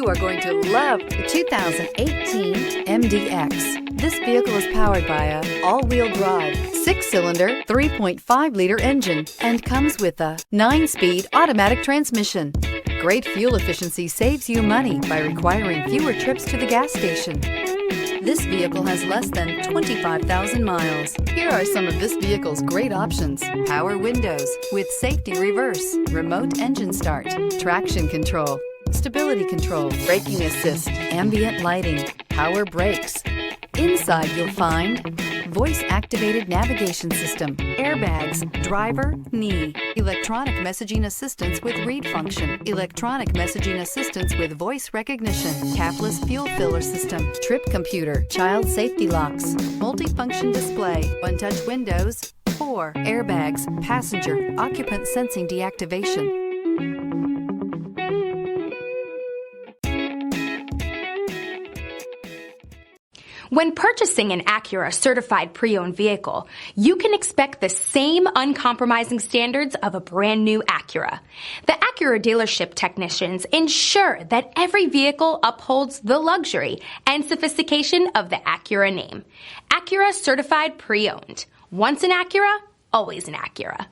You are going to love the 2018 MDX. This vehicle is powered by a all-wheel drive, 6-cylinder, 3.5-liter engine and comes with a 9-speed automatic transmission. Great fuel efficiency saves you money by requiring fewer trips to the gas station. This vehicle has less than 25,000 miles. Here are some of this vehicle's great options: power windows with safety reverse, remote engine start, traction control, stability control, braking assist, ambient lighting, power brakes. Inside you'll find voice-activated navigation system, airbags, driver, knee, electronic messaging assistance with read function, electronic messaging assistance with voice recognition, capless fuel filler system, trip computer, child safety locks, multifunction display, one-touch windows, 4 airbags, passenger, occupant sensing deactivation. When purchasing an Acura certified pre-owned vehicle, you can expect the same uncompromising standards of a brand new Acura. The Acura dealership technicians ensure that every vehicle upholds the luxury and sophistication of the Acura name. Acura certified pre-owned. Once an Acura, always an Acura.